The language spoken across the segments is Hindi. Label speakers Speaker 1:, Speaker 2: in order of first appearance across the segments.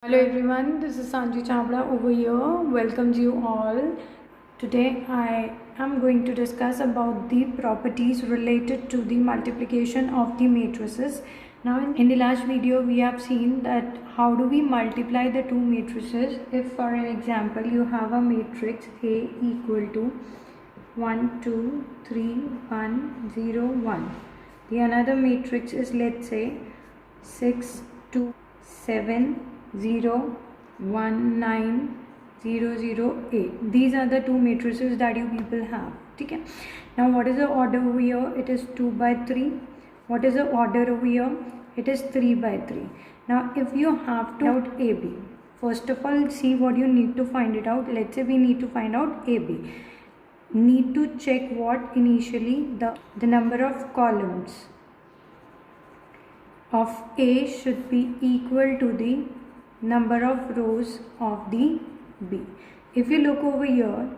Speaker 1: Hello everyone, this is Sanji Chawla over here. Welcomes you all. Today I am going to discuss about the properties related to the multiplication of the matrices. Now in the last video we have seen that how do we multiply the two matrices. If for an example you have a matrix A equal to 1 2 3 1 0 1. The another matrix is, let's say, 6 2 7 0 1 9 0 0 8. These are the two matrices that you people have. Okay. Now what is the order over here? It is 2 by 3. What is the order over here? It is 3 by 3. Now if you have to find out AB, first of all see what you need to find it out. Let's say we need to find out AB. Need to check what initially the number of columns of A should be equal to the number of rows of the B. If you look over here,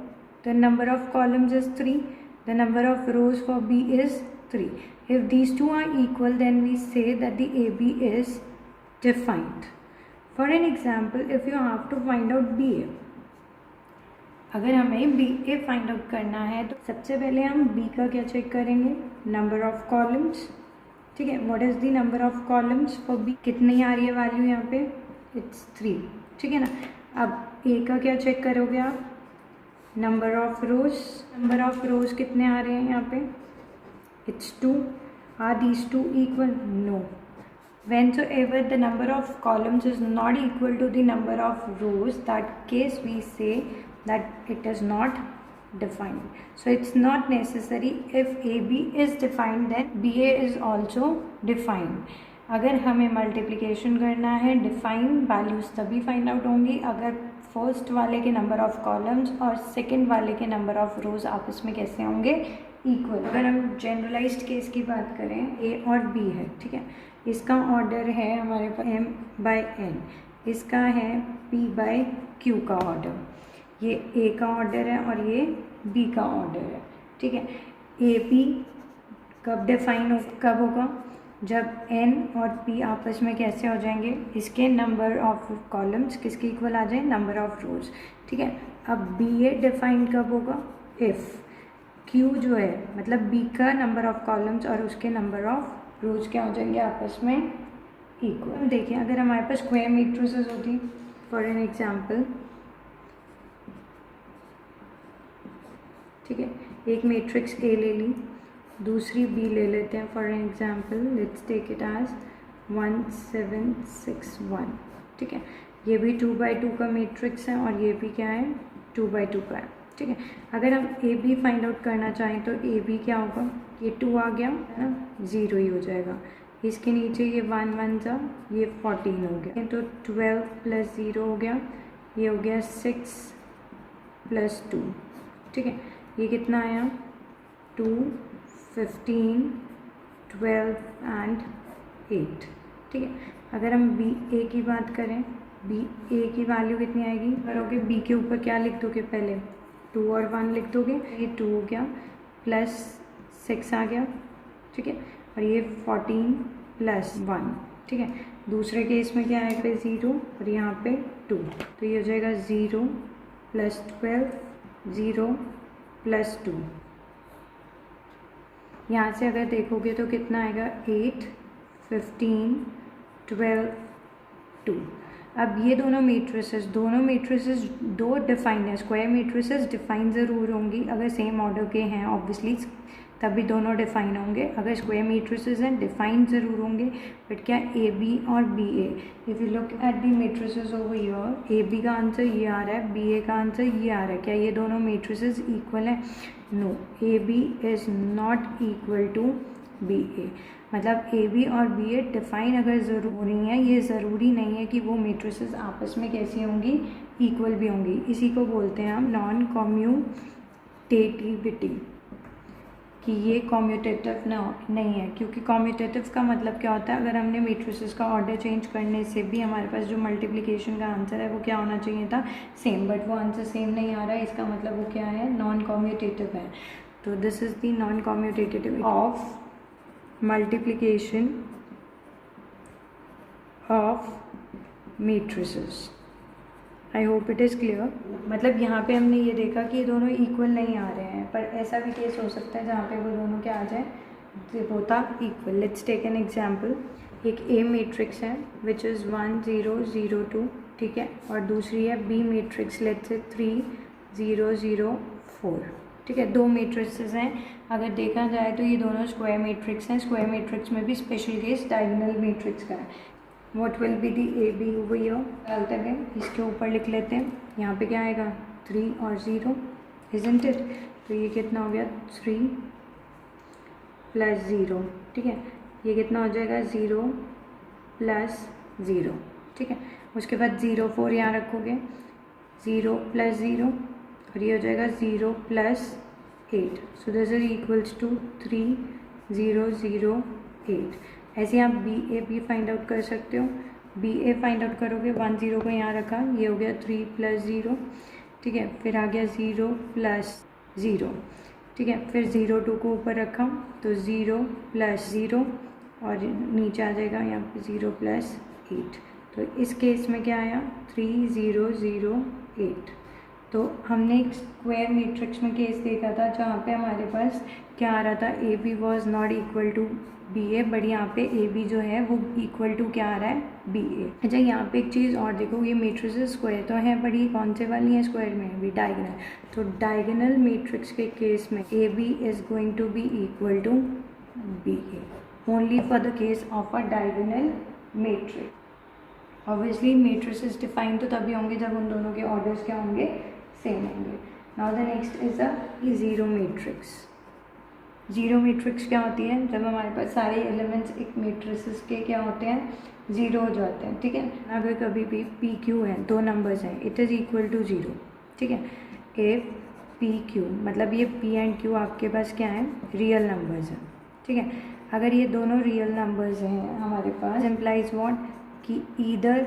Speaker 1: the number of columns is 3, the number of rows for B is 3. If these two are equal, then we say that the AB is defined. For an example, if you have to find out BA, अगर हमें BA फाइंड आउट करना है तो सबसे पहले हम B का क्या चेक करेंगे? Number of columns. ठीक है, what is the number of columns for B? कितनी आ रही है वैल्यू यहाँ पे? इट्स 3. ठीक है ना. अब A का क्या चेक करोगे आप? Number of rows. Number of rows कितने आ रहे हैं यहाँ पे? It's 2. Are these two equal? No. Whensoever the number of columns is not equal to the number of rows, that case we say that it is not defined. So it's not necessary. If AB is defined, then BA is also defined. अगर हमें मल्टीप्लिकेशन करना है, डिफाइन वैल्यूज तभी फाइंड आउट होंगी अगर फर्स्ट वाले के नंबर ऑफ कॉलम्स और सेकंड वाले के नंबर ऑफ रोज आपस में कैसे होंगे? इक्वल. अगर हम जनरलाइज्ड केस की बात करें, A और B है. ठीक है, इसका ऑर्डर है हमारे पास M by N, इसका है P by Q का ऑर्डर. ये A का ऑर्डर है और ये B का ऑर्डर है. ठीक है, AB कब डिफाइन कब होगा? जब N और P आपस में कैसे हो जाएंगे? इसके नंबर ऑफ कॉलम्स किसके इक्वल आ जाए? नंबर ऑफ रोज. ठीक है, अब BA डिफाइन कब होगा? इफ़ Q जो है मतलब B का नंबर ऑफ कॉलम्स और उसके नंबर ऑफ रोज क्या हो जाएंगे आपस में? इक्वल. देखिए, अगर हमारे पास स्क्वायर मैट्रिसेस होती, फॉर एन एग्जांपल, ठीक है, एक मैट्रिक्स A ले ली, दूसरी B ले लेते हैं. For an example let's take it as 1 7 6 1. ठीक है, ये भी 2 by 2 का मैट्रिक्स है और ये भी क्या है? 2 by 2 का है. ठीक है, अगर हम AB फाइंड आउट करना चाहें तो AB क्या होगा? ये 2 आ गया है ना, 0 ही हो जाएगा. इसके नीचे ये 1 1 जा, ये 14 हो गया. तो 12 + 0 हो गया, ये हो गया 6 + 2. ठीक है, ये कितना आया? 2 15 12 एंड 8. ठीक है, अगर हम BA की बात करें, BA की वैल्यू कितनी आएगी? करोगे B के ऊपर क्या लिख दोगे? पहले 2 और 1 लिख दोगे. ये 2 हो गया प्लस 6 आ गया. ठीक है, और ये 14 + 1. ठीक है, दूसरे केस में क्या आएगा? 0 और यहाँ पे 2. तो ये हो जाएगा 0 + 12 0 + 2. यहाँ से अगर देखोगे तो कितना आएगा? 8 15 12 2. अब ये दोनों मैट्रिसेस दो डिफाइन है. स्क्वायर मैट्रिसेस डिफाइन ज़रूर होंगी अगर सेम ऑर्डर के हैं ऑब्वियसली, तभी दोनों डिफाइन होंगे. अगर स्क्वायर मैट्रिसेस हैं डिफाइन ज़रूर होंगे. बट क्या AB और BA, if you look at the matrices over here, AB का आंसर ये आ रहा है, BA का आंसर ये आ रहा है. क्या ये दोनों मैट्रिसेस इक्वल हैं? No, AB is not equal to BA. मतलब AB और BA डिफाइन अगर ज़रूरी है, ये ज़रूरी नहीं है कि वो मैट्रिसेस आपस में कैसी होंगी? इक्वल भी होंगी. इसी को बोलते हैं हम नॉन कम्यूटेटिविटी, कि ये कम्यूटेटिव नहीं है. क्योंकि कम्यूटेटिव का मतलब क्या होता है? अगर हमने मैट्रिसेस का ऑर्डर चेंज करने से भी हमारे पास जो मल्टीप्लिकेशन का आंसर है वो क्या होना चाहिए था? सेम. बट वो आंसर सेम नहीं आ रहा है, इसका मतलब वो क्या है? नॉन कम्यूटेटिव है. तो this is the non commutative of multiplication of matrices. I hope it is clear. मतलब यहाँ पे हमने ये देखा कि ये दोनों इक्वल नहीं आ रहे हैं, पर ऐसा भी केस हो सकता है जहाँ पे वो दोनों क्या आ जाए, both are equal. Let's take an example. एक ए मैट्रिक्स है विच इज़ 1 0 0 2, ठीक है, और दूसरी है बी मैट्रिक्स लेट्स से 3 0 0 4, ठीक है. दो मैट्रिक्सेस हैं. अगर देखा जाए तो ये दोनों स्क्वायर मैट्रिक्स हैं. स्क्वायर मैट्रिक्स में भी स्पेशल केस डायगोनल मैट्रिक्स का है. What will be the A B over here? डालते हैं, इसके ऊपर लिख लेते हैं. यहाँ पे क्या आएगा 3 और 0, isn't it? तो ये कितना हो गया 3 + 0, ठीक है. ये कितना हो जाएगा 0 + 0, ठीक है. उसके बाद 0 4 यहाँ रखोगे, 0 + 0, और ये हो जाएगा 0 + 8. So this is equals to 3 0 0 8. ऐसे आप बी ए भी फाइंड आउट कर सकते हो. बी ए फाइंड आउट करोगे, 1 0 को यहाँ रखा, ये हो गया 3 + 0, ठीक है. फिर आ गया 0 + 0, ठीक है. फिर 0 2 को ऊपर रखा तो 0 + 0, और नीचे आ जाएगा यहाँ पे 0 + 8. तो इस केस में क्या आया 3 0 0 8. तो हमने एक स्क्वायर मैट्रिक्स में केस देखा था जहाँ पे हमारे पास क्या आ रहा था, A B was not equal to B A, but यहाँ पे ए बी जो है वो इक्वल टू क्या आ रहा है बी ए. अच्छा, यहाँ पे एक चीज़ और देखो, ये मैट्रिसेस स्क्वायर तो है, बट ये कौन से वाली है स्क्वायर में भी डायगोनल. तो डायगोनल मैट्रिक्स के केस में A B is going to be equal to B A only for the case of a diagonal matrix. Obviously matrices define तो तभी होंगे जब उन दोनों के ऑर्डर्स क्या होंगे, सेम होंगे. Now the next is a zero matrix. Zero matrix क्या होती है, जब हमारे पास सारे एलिमेंट्स एक मैट्रिसेस के क्या होते हैं, ज़ीरो हो जाते हैं, ठीक है. अगर कभी भी पी क्यू है, दो नंबर्स हैं, it is equal to zero, ठीक है. इफ पी क्यू मतलब ये पी एंड क्यू आपके पास क्या है, रियल नंबर्स हैं, ठीक है. अगर ये दोनों रियल नंबर्स हैं हमारे पास, इम्प्लाइज व्हाट कि either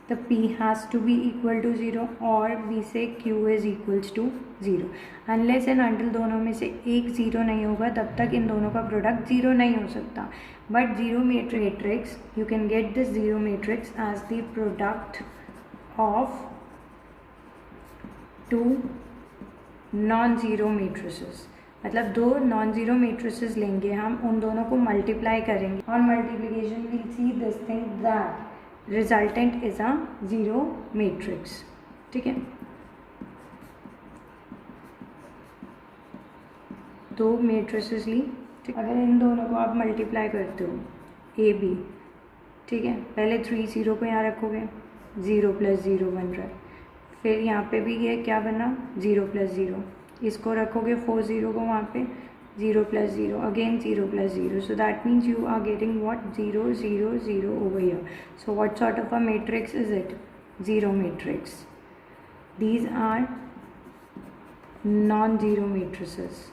Speaker 1: the p has to be equal to 0 और b से q is equals to 0. Unless and until दोनों में से एक ज़ीरो नहीं होगा तब तक इन दोनों का प्रोडक्ट ज़ीरो नहीं हो सकता. But zero matrix, you can get this zero matrix as the product of two non zero matrices. मतलब दो नॉन ज़ीरो मैट्रिसेस लेंगे हम, उन दोनों को मल्टीप्लाई करेंगे. On multiplication we'll see this thing that resultant is a zero matrix, ठीक है. दो मैट्रिसेस ली, ठीक. अगर इन दोनों को आप मल्टीप्लाई करते हो ए बी, ठीक है, पहले 3 0 को यहाँ रखोगे, 0 + 0 बन रहा है. फिर यहाँ पे भी ये क्या बना 0 + 0, इसको रखोगे 4 0 को वहाँ पे, 0 + 0 again 0 + 0. So that means you are getting what 0 0 0 over here. So what sort of a matrix is it? Zero matrix. These are non-zero matrices.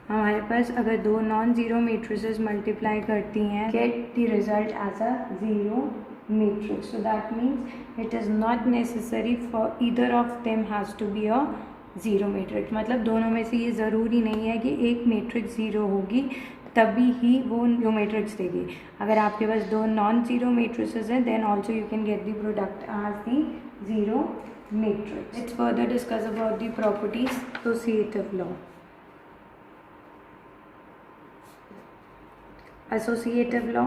Speaker 1: हमारे पास अगर दो नॉन ज़ीरो मैट्रिसेस मल्टीप्लाई करती हैं, get the result as a zero matrix. So that means it is not necessary for either of them has to be a zero matrix. मतलब दोनों में से ये ज़रूरी नहीं है कि एक मैट्रिक्स ज़ीरो होगी तभी ही वो ज़ीरो मैट्रिक्स देगी. अगर आपके पास दो नॉन ज़ीरो मैट्रिसेस हैं then also you can get the product as the zero matrix. Let's further discuss about the properties associative law. Associative law,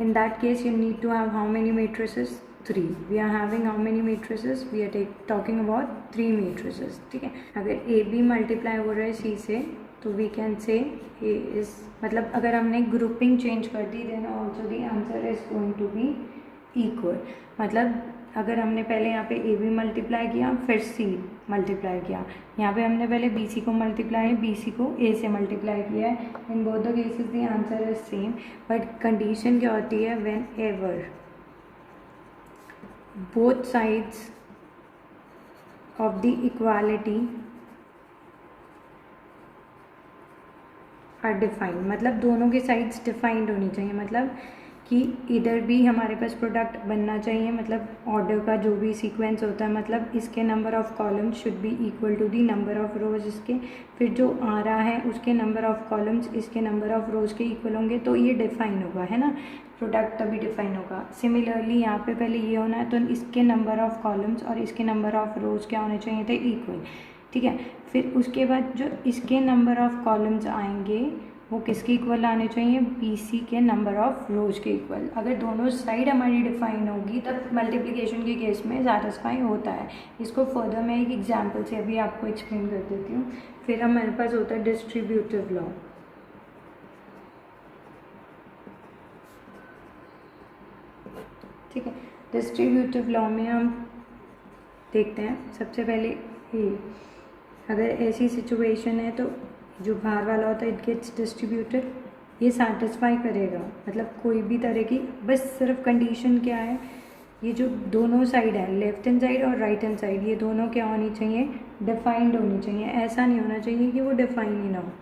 Speaker 1: in that case you need to have how many matrices, 3. We are having how many matrices, we are talking about 3 matrices, ठीक है. अगर ए बी मल्टीप्लाई हो रहा है सी से तो we can say A is, मतलब अगर हमने ग्रुपिंग चेंज कर दी then also the answer is going to be equal. मतलब अगर हमने पहले यहाँ पे ए बी मल्टीप्लाई किया फिर सी मल्टीप्लाई किया, यहाँ पे हमने पहले बी सी को मल्टीप्लाई बी सी को ए से मल्टीप्लाई किया है, in both the cases the answer is same. But condition क्या होती है, whenever both sides of the equality are defined. मतलब दोनों के साइड्स डिफाइंड होनी चाहिए. मतलब कि इधर भी हमारे पास प्रोडक्ट बनना चाहिए, मतलब ऑर्डर का जो भी सीक्वेंस होता है, मतलब इसके number of columns should be equal to the number of rows इसके, फिर जो आ रहा है उसके नंबर ऑफ़ कॉलम्स इसके नंबर ऑफ़ रोज़ के इक्वल होंगे, तो ये डिफाइन होगा, है ना, प्रोडक्ट तभी डिफाइन होगा। सिमिलरली यहाँ पे पहले ये होना है, तो इसके नंबर ऑफ़ कॉलम्स और इसके नंबर ऑफ़ रोज़ क्या होने चाहिए थे, इक्वल, ठीक है। फिर उसके बाद जो इसके नंबर ऑफ़ कॉलम्स आएंगे वो किसके इक्वल आने चाहिए, BC के नंबर ऑफ़ रोज़ के इक्वल। अगर दोनों साइड हमारी डिफाइन होगी तब मल्टीप्लिकेशन के केस में सेटिस्फाई होता है। इसको फर्दर मैं एक एग्जांपल से अभी आपको एक्सप्लेन कर देती हूँ। फिर हमारे पास होता है डिस्ट्रीब्यूटिव लॉ। ठीक है, डिस्ट्रीब्यूटिव लॉ में हम देखते हैं सबसे पहले ये, अगर ऐसी सिचुएशन है तो जो बाहर वाला होता है इट गेट्स डिस्ट्रीब्यूटेड, ये सेटिस्फाई करेगा, मतलब कोई भी तरह की, बस सिर्फ कंडीशन क्या है, ये जो दोनों साइड है, लेफ्ट हैंड साइड और राइट हैंड साइड, ये दोनों क्या होनी चाहिए, डिफाइंड होनी चाहिए। ऐसा नहीं होना चाहिए कि वो डिफाइन ही ना हो,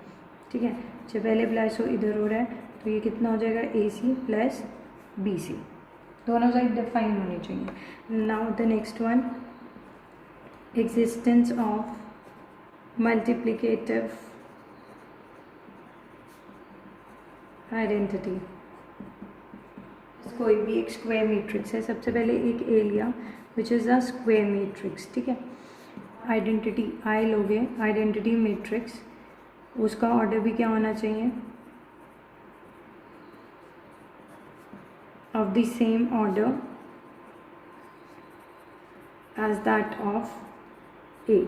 Speaker 1: ठीक है। जो पहले प्लस हो इधर हो रहा है तो ये कितना हो जाएगा, AC प्लस BC, दोनों साइड डिफाइन होनी चाहिए। Now the next one, existence of multiplicative identity. कोई भी एक स्क्वायर मैट्रिक्स है, सबसे पहले एक ए लिया which is a square matrix, ठीक है। आइडेंटिटी आई लोगे, आइडेंटिटी मैट्रिक्स, उसका ऑर्डर भी क्या होना चाहिए, of the same order as that of A.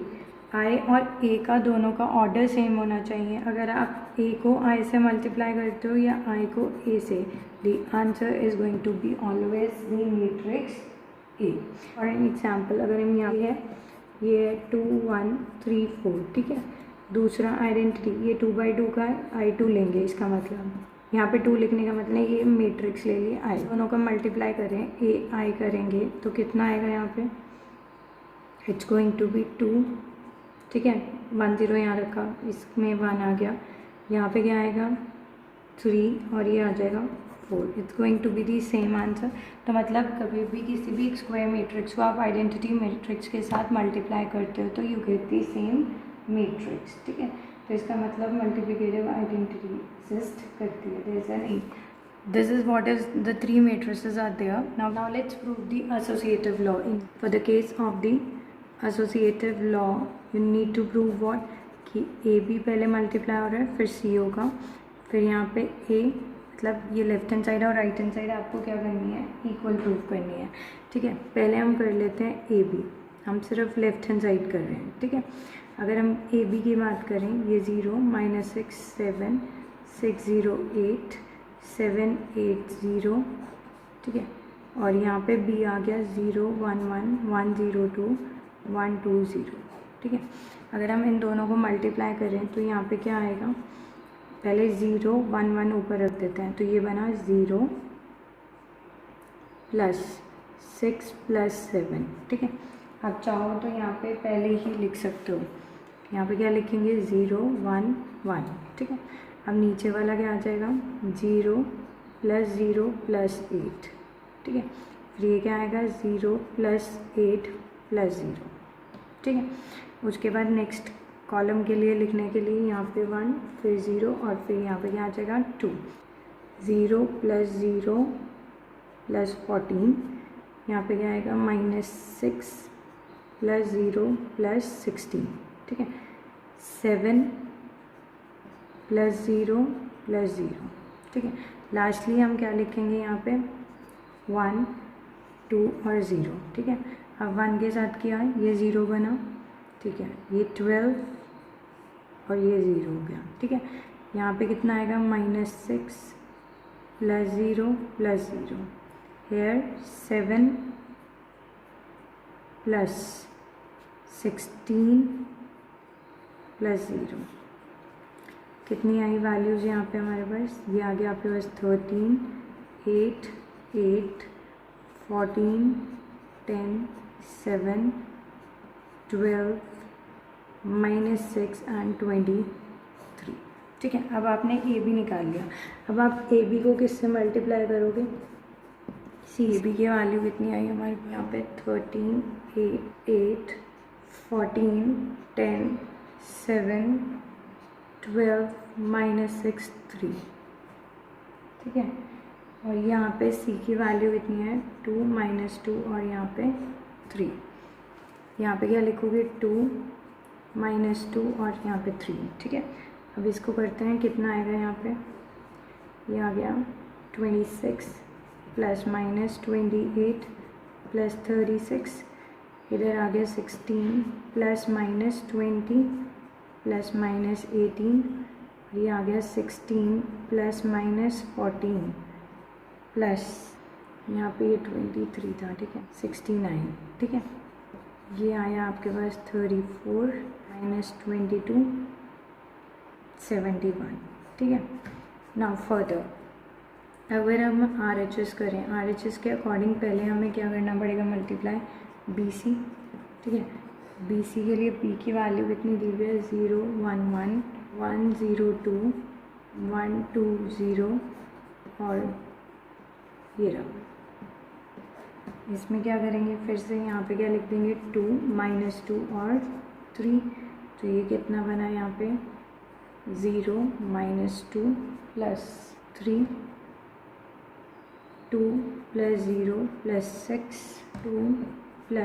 Speaker 1: I और ए का दोनों का ऑर्डर सेम होना चाहिए। अगर आप ए को आई से मल्टीप्लाई करते हो या आई को ए से, the answer is going to be always the matrix A. For an example, अगर हम यहाँ है ये 2 1 3 4, ठीक है। दूसरा आइडेंटिटी ये 2/2 का है, I2 लेंगे, इसका मतलब यहाँ पे 2 लिखने का मतलब ये मैट्रिक्स ले लिए आई, दोनों का मल्टीप्लाई करें ए आई करेंगे तो कितना आएगा, यहाँ पे इट्स गोइंग टू बी 2, ठीक है। 1 0 यहाँ रखा, इसमें 1 आ गया, यहाँ पे क्या आएगा 3 और ये आ जाएगा 4। It's going to be the same answer. तो मतलब कभी भी किसी भी स्क्वायर मैट्रिक्स को आप आइडेंटिटी मैट्रिक्स के साथ मल्टीप्लाई करते हो तो you get the same matrix, ठीक है। तो इसका मतलब मल्टीप्लिकेटिव आइडेंटिटी एग्जिस्ट करती है। There is an A, this is what is the 3 matrices are there. Now let's prove the associative law. For the case of the associative law you need to prove what, कि A B पहले मल्टीप्लाई हो रहा है, फिर C होगा, फिर यहाँ पे A, मतलब ये लेफ्ट हैंड साइड और राइट हैंड साइड आपको क्या करनी है, इक्वल प्रूव करनी है, ठीक है। पहले हम कर लेते हैं A B, हम सिर्फ लेफ्ट हैंड साइड कर रहे हैं, ठीक है। अगर हम A B की बात करें, ये 0 -6 7 6 0 8 7 8 0, ठीक है। और यहाँ पे B आ गया 0 1 1 1 0 2 1 2 0, ठीक है। अगर हम इन दोनों को मल्टीप्लाई करें तो यहाँ पे क्या आएगा, पहले 0 1 1 ऊपर रख देते हैं, तो ये बना 0 + 6 + 7, ठीक है। आप चाहो तो यहाँ पे पहले ही लिख सकते हो, यहाँ पे क्या लिखेंगे 0 1 1, ठीक है। अब नीचे वाला क्या आ जाएगा 0 + 0 + 8, ठीक है। फिर ये क्या आएगा 0 + 8 + 0, ठीक है। उसके बाद नेक्स्ट कॉलम के लिए लिखने के लिए यहाँ पे 1 फिर 0 और फिर यहाँ पे क्या आ जाएगा 2, 0 + 0 + 14, यहाँ पे क्या आएगा -6 + 0 + 16, ठीक है। 7 + 0 + 0, ठीक है। लास्टली हम क्या लिखेंगे यहाँ पे 1 2 और 0, ठीक है। अब 1 के साथ किया है, ये 0 बना, ठीक है। ये 12 और ये 0 हो गया, ठीक है। यहाँ पे कितना आएगा -6 + 0 + 0, हेयर 7 + 16 + 0, कितनी आई वैल्यूज़ यहाँ पे हमारे पास, ये आ गया आपके पास 13 8 8 14 10 7 12 -6 and 23, ठीक है। अब आपने ए बी निकाल लिया, अब आप ए बी को किससे मल्टीप्लाई करोगे, सी ए बी की वैल्यू कितनी आई हमारे यहाँ पे 13, 8, 14, 10, 7, 12 -6, 3, ठीक है। और यहाँ पे सी की वैल्यू कितनी है 2 -2 और यहाँ पे 3, यहाँ पे क्या लिखोगे 2 -2 और यहाँ पे 3, ठीक है। अब इसको करते हैं, कितना आएगा यहाँ पे, ये आ गया 26 ± 28 + 36, इधर आ गया 16 ± 20 ± 18, ये आ गया 16 ± 14 प्लस यहाँ पे ये 23 था, ठीक है, 69, ठीक है। ये आया आपके पास 34 - 22 71, ठीक है। नाउ फर्दर अगर हम RHS करें, RHS के अकॉर्डिंग पहले हमें क्या करना पड़ेगा, मल्टीप्लाई BC, ठीक है। BC के लिए P की वैल्यू कितनी दी हुई है 0 1 1 1 0 2 1 2 0 और ये रहा। इसमें क्या करेंगे, फिर से यहाँ पे क्या लिख देंगे 2 -2 और 3, तो ये कितना बना यहाँ पे 0 -2 + 3 2 + 0 + 6 2 ±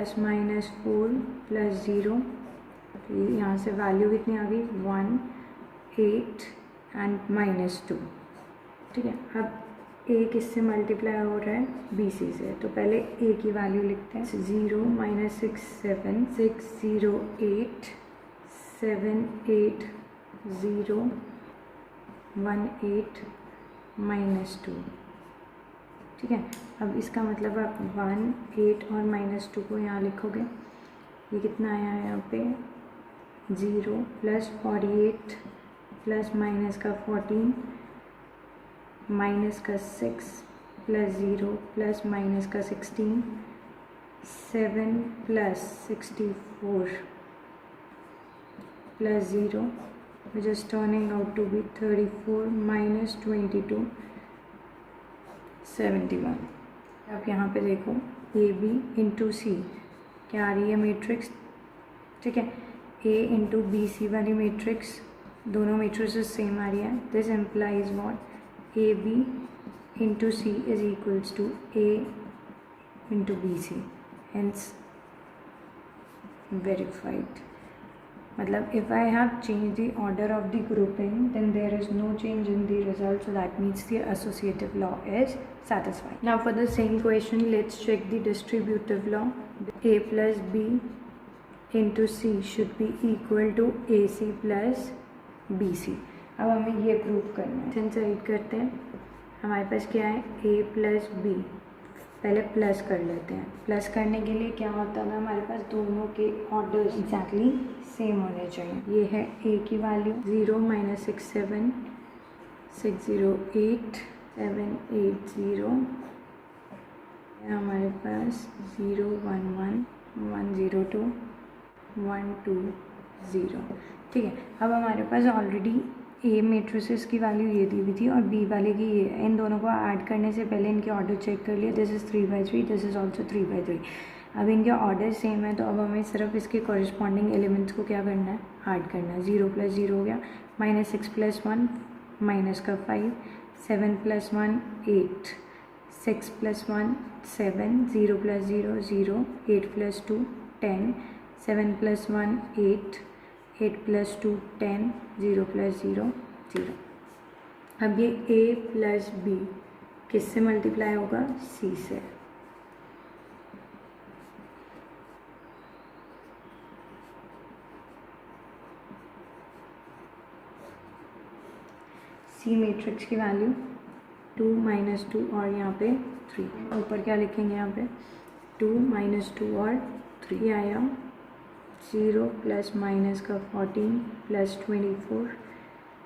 Speaker 1: 4 + 0, तो यहाँ से वैल्यू कितनी आ गई 1 8 एंड -2, ठीक है। अब ए किससे मल्टीप्लाई हो रहा है BC से, तो पहले ए की वैल्यू लिखते हैं 0 -6 7 6 0 8 7 8 0 1 8 -2, ठीक है। अब इसका मतलब आप 1 8 और -2 को यहाँ लिखोगे, ये कितना आया है यहाँ पे 0 + 48 प्लस माइनस का 14 माइनस का 6 प्लस 0 प्लस माइनस का 16 7 plus 64 plus 0 which is turning out to be 34 minus 22 71। अब यहाँ पे देखो ए बी इंटू सी क्या आ रही है मैट्रिक्स, ठीक है। ए इंटू बी सी वाली मैट्रिक्स दोनों मैट्रिक्स सेम आ रही है। This implies what A B into C is equals to A into B C, hence verified। मतलब if I have changed the order of the grouping then there is no change in the result, so that means the associative law is satisfied। Now for the same question let's check the distributive law। A plus B into C should be equal to AC plus BC। अब हमें ये प्रूव करना है। सेंसराइट करते हैं, हमारे पास क्या है A plus B, पहले प्लस कर लेते हैं। प्लस करने के लिए क्या होता है हमारे पास दोनों के ऑर्डर्स एग्जैक्टली सेम होने चाहिए। ये है ए की वैल्यू 0 - 6 7 6 0 8 7 8 0, हमारे पास 0 1 1 1 0 2 1 2 0, ठीक है। अब हमारे पास ऑलरेडी ए मेट्रिसेस की वैल्यू ये दी हुई थी और बी वाले की ये, इन दोनों को ऐड करने से पहले इनके ऑर्डर चेक कर लिए। This is 3/3, this is also 3/3। अब इनके ऑर्डर सेम है तो अब हमें सिर्फ इसके कॉरस्पॉन्डिंग एलिमेंट्स को क्या करना है, ऐड करना है। 0 + 0 हो गया, -6 + 1 माइनस का 5 7 + 1 8 6 + 1 7 0 + 0 0 8 + 2 10 7 + 1 8 8 + 2 10 0 + 0 0। अब ये A plus B किससे मल्टीप्लाई होगा, C से। C मैट्रिक्स की वैल्यू 2 - 2 और यहाँ पे 3, ऊपर क्या लिखेंगे यहाँ पे 2 - 2 और 3 आया। 0 प्लस माइनस का 14 प्लस 24,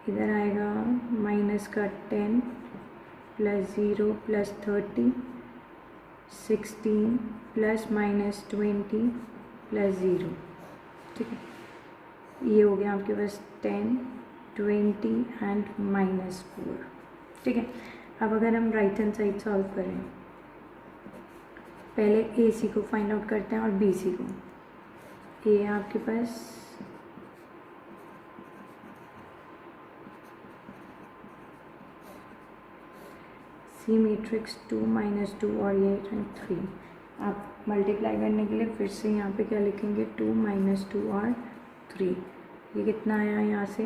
Speaker 1: इधर आएगा माइनस का 10 plus 0 plus 30 16 plus minus 20 plus 0, ठीक है। ये हो गया आपके पास 10 20 एंड -4। ठीक है, अब अगर हम राइट हैंड साइड सॉल्व करें, पहले ए सी को फाइंड आउट करते हैं और बी सी को। ए है आपके पास सी मैट्रिक्स 2 -2 और ये 3। आप मल्टीप्लाई करने के लिए फिर से यहाँ पे क्या लिखेंगे, 2 -2 और 3। ये कितना आया यहाँ से,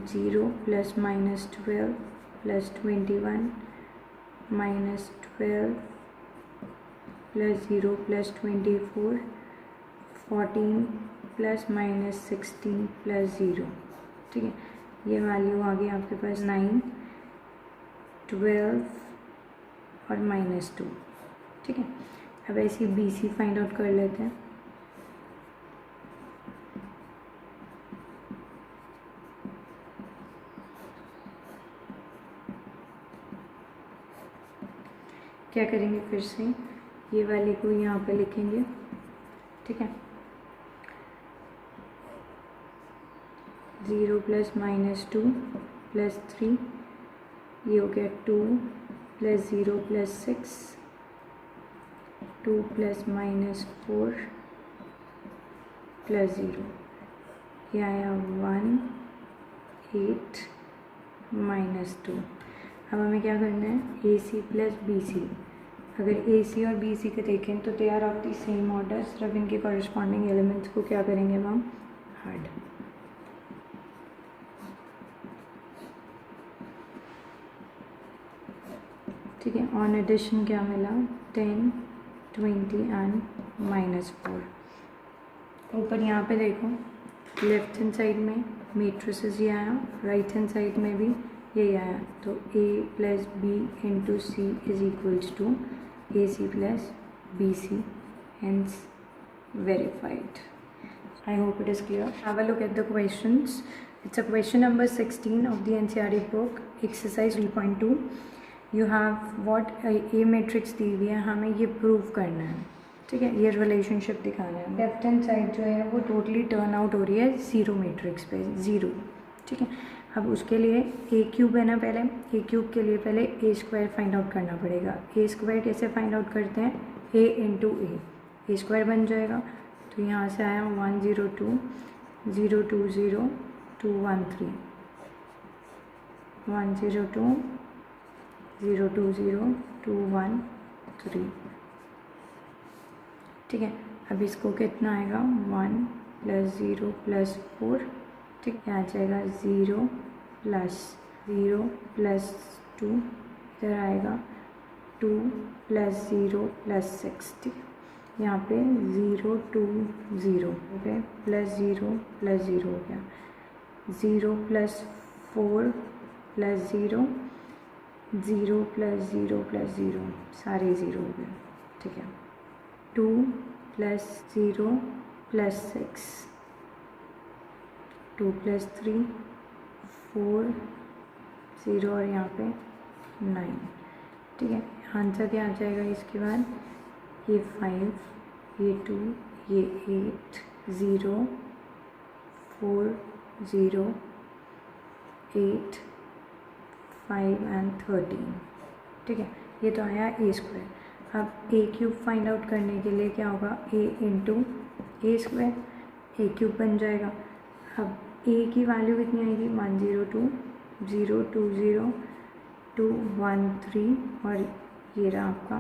Speaker 1: 0 + -12 + 21 -12 + 0 + 24 14 + -16 + 0। ठीक है, ये वैल्यू आ गई आपके पास 9 12 और -2। ठीक है, अब ऐसे बी सी फाइंड आउट कर लेते हैं। क्या करेंगे, फिर से ये वाले को यहाँ पे लिखेंगे। ठीक है, 0 + -2 + 3, ये हो गया 2 + 0 + 6, 2 + -4 + 0, ये आया 1 8 -2। अब हमें क्या करना है, ए सी + बी सी। अगर ए सी और बी सी के देखें तो they are of the same order, सिर्फ इनके कॉरस्पॉन्डिंग एलिमेंट्स को क्या करेंगे हम, ऐड। ठीक है, ऑन एडिशन क्या मिला, 10 20 एंड -4। ऊपर यहाँ पे देखो, लेफ्ट हैंड साइड में मैट्रिसेस ये आया, राइट हैंड साइड में भी यही आया, तो a + b × c = ac + bc, hence verified. I hope it is clear. Have a look at the questions. It's a question number 16 of the NCERT book, exercise 3.2. You have what a matrix दी हुई है, हमें ये प्रूव करना है। ठीक है, ये रिलेशनशिप दिखाना है। लेफ्ट हैंड साइड जो है वो टोटली टर्न आउट हो रही है 0 मैट्रिक्स पे, 0। ठीक है, अब उसके लिए ए क्यूब है ना, पहले ए क्यूब के लिए पहले a² फाइंड आउट करना पड़ेगा। a² कैसे फाइंड आउट करते हैं, a × a² बन जाएगा। तो यहाँ से आया 102 020 213 102 020 213। ठीक है, अब इसको कितना आएगा, 1 + 0 + 4। ठीक है, आ जाएगा 0 + 0 + 2, इधर आएगा 2 + 0 + 6। ठीक है, यहाँ पे 0 2 0 पे +0 + 0 हो गया, 0 + 4 + 0 0 + 0 + 0, सारे 0 हो गए। ठीक है, 2 + 0 + 6, 2 + 3 4 0 और यहाँ पे 9। ठीक है, आंसर क्या आ जाएगा इसके बाद, ये 5 ये 2 ये 8 0 4 0 8 5 एंड 13। ठीक है, ये तो आया a²। अब a क्यूब फाइंड आउट करने के लिए क्या होगा, a × a², a क्यूब बन जाएगा। अब a की वैल्यू कितनी आएगी, 102 020 213 और ये रहा आपका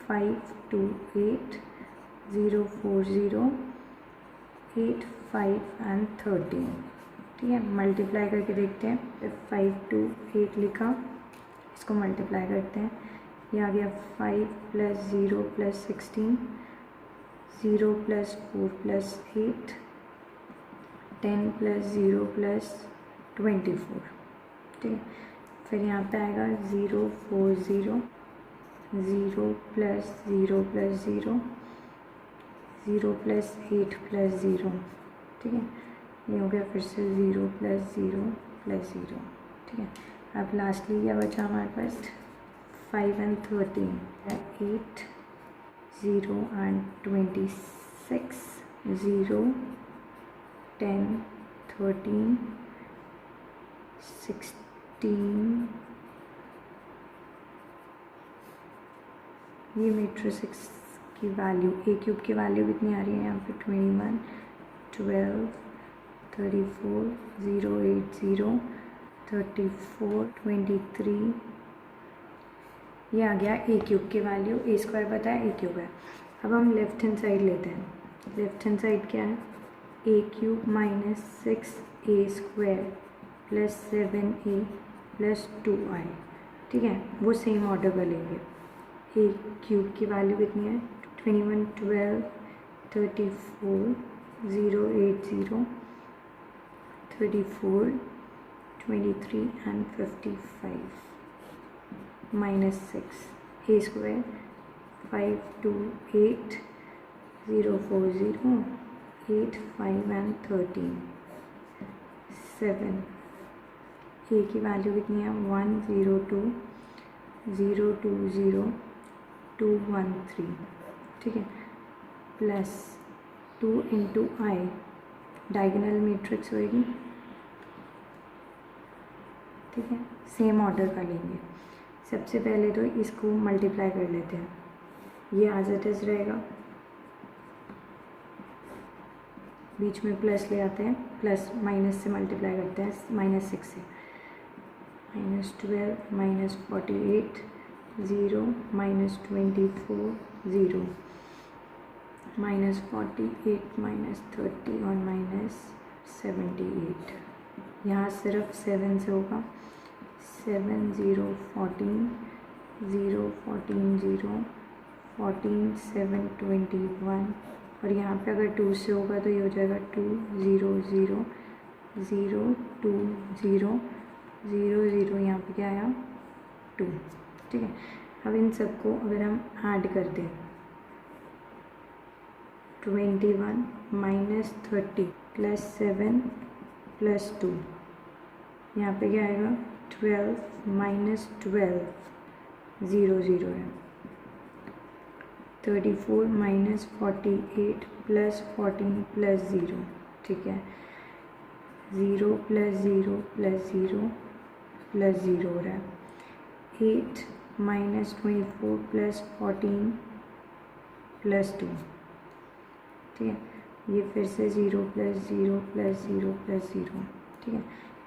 Speaker 1: 528 040 8 5 एंड 13। ठीक है, मल्टीप्लाई करके देखते हैं। 5 2 8 लिखा, इसको मल्टीप्लाई करते हैं, ये आ गया 5 + 0 + 16 0 + 4 + 8 10 + 0 + 24। ठीक है, फिर यहाँ पे आएगा 0 4 0 0 + 0 + 0 0 + 8 + 0। ठीक है, ये हो गया फिर से 0 + 0 + 0। ठीक है, अब लास्टली क्या बचा हमारे पास, 5 एंड 13 8 0 एंड 26 0 10 13 16, ये मैट्रिक्स की वैल्यू ए क्यूब की वैल्यू कितनी आ रही है यहाँ पे 21, 12, 34, 0, 8, 0, 34, 23, ये आ गया ए क्यूब की वैल्यू, ए स्क्वायर पता है ए क्यूब है। अब हम लेफ्ट हैंड साइड लेते हैं, लेफ्ट हैंड साइड क्या है, a cube minus 6a square plus 7a plus 2i, ठीक है, वो सेम ऑर्डर पर लेंगे। ए क्यूब की वैल्यू कितनी है 21, 12, 34, 0, 8, 0, 34, 23 and 55 minus 6 a square 5, 2, 8, 0, 4, 0, 8, 5 and 13, 7, a की वैल्यू कितनी है 1, 0, 2, 0, 2, 0, 2, 1, 3, ठीक है, प्लस 2 इंटू आई, डायगोनल मैट्रिक्स होएगी, ठीक है, सेम ऑर्डर का लेंगे। सबसे पहले तो इसको मल्टीप्लाई कर लेते हैं, ये एज इट इज रहेगा, बीच में प्लस ले आते हैं, प्लस माइनस से मल्टीप्लाई करते हैं, -6 से, -12, -48, 0, -24, 0, -48, -30 और -78, यहाँ सिर्फ 7 से होगा, 7, 0, 14, 0, 14, 0, 14, 7, 21 और यहाँ पे अगर 2 से होगा तो ये हो जाएगा 2, 0, 0, 0, 2, 0, 0, 0, यहाँ पे क्या आया 2, ठीक है। अब इन सबको अगर हम ऐड कर दें 21 माइनस 30 प्लस 7 प्लस 2, यहाँ पे क्या आएगा 12 माइनस 12, 0, 0 है, 34 माइनस 48 प्लस 14 प्लस 0, ठीक है, 0 प्लस 0 प्लस 0 प्लस 0 हो रहा है, 8 माइनस 24 प्लस 14 प्लस 2, ठीक है, ये फिर से 0 प्लस 0 प्लस 0 प्लस 0, ठीक है,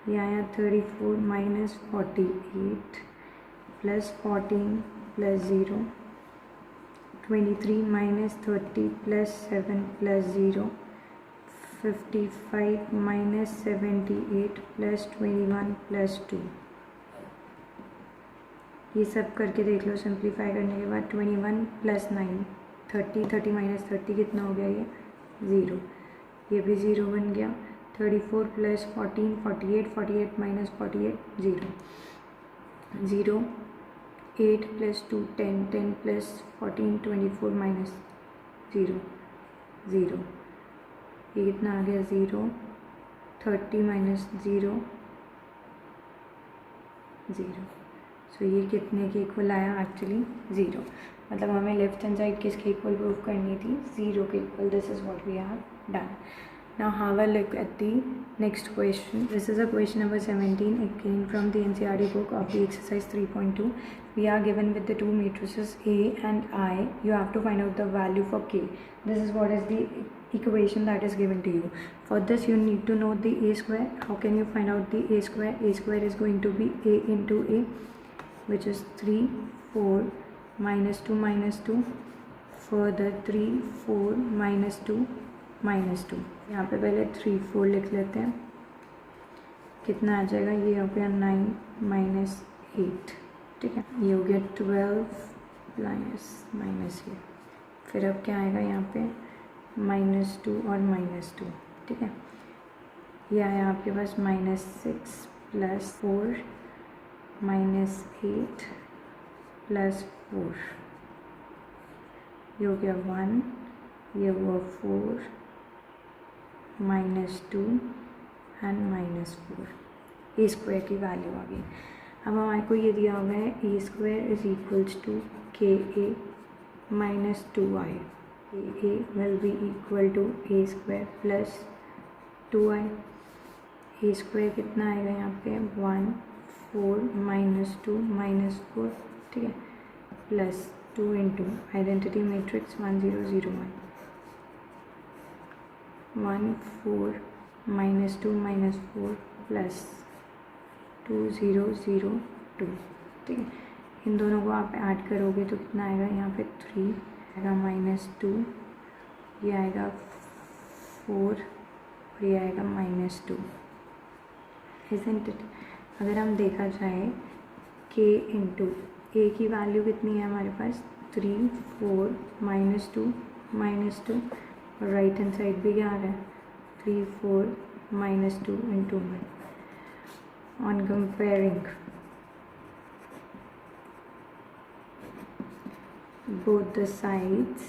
Speaker 1: ये आया 34 minus 48 plus 14 plus 0, 23 minus 30 plus 7 plus 0, 55 minus 78 plus 21 plus 2, ये सब करके देख लो, सिंप्लीफाई करने के बाद 21 प्लस 9, 30, 30 माइनस 30 कितना हो गया ये 0, ये भी 0 बन गया, 34 plus 14, 48, 48 minus 48 0, 0, 8 plus 2 10, 10 plus 14 24 minus 0, 0, ये कितना आ गया 0, 30 माइनस 0, 0, सो ये कितने के इक्वल आया एक्चुअली 0, मतलब हमें लेफ्ट हैंड साइड किसके इक्वल प्रूव करनी थी 0 के equal. This is what we have done. Now have a look at the next question. This is a question number 17. It came from the NCERT book of the exercise 3.2. We are given with the two matrices A and I. You have to find out the value for K. This is what is the equation that is given to you. For this you need to know the A square. How can you find out the A square? A square is going to be A into A, which is 3, 4, minus 2, minus 2. Further 3, 4, minus 2, minus 2. यहाँ पे पहले 3, 4 लिख लेते हैं, कितना आ जाएगा, ये हो गया 9 माइनस 8, ठीक है, ये हो गया 12 माइनस ये, फिर अब क्या आएगा यहाँ पे -2 और -2, ठीक है, ये आया आपके पास -6 प्लस 4 -8 प्लस 4, ये हो गया 1, ये हुआ 4 -2 एंड -4, ए स्क्वायर की वैल्यू आ गई। अब हमारे को ये दिया हुआ है a square is equals to k a minus 2i, a will be equal to a square plus 2i, a square कितना आएगा यहाँ पे 1 4 -2 -4, ठीक है, plus 2 into identity matrix 1 0 0 1 1 4 -2 -4 plus 2 0 0 2, ठीक है। इन दोनों को आप ऐड करोगे तो कितना आएगा यहाँ पे 3 आएगा -2, ये आएगा 4 और ये आएगा -2, इज़न्ट इट। अगर हम देखा जाए k इंटू ए की वैल्यू कितनी है हमारे पास 3 4 -2 -2, और राइट हैंड साइड भी क्या आ रहा है 3 4 -2 into 1। On comparing both the sides,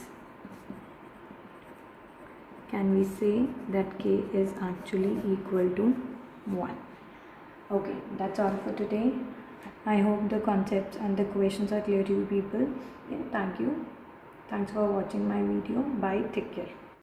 Speaker 1: can we say that k is actually equal to 1? Okay, that's all for today. I hope the concepts and the questions are clear to you people. Yeah, thank you. Thanks for watching my video. Bye. Take care.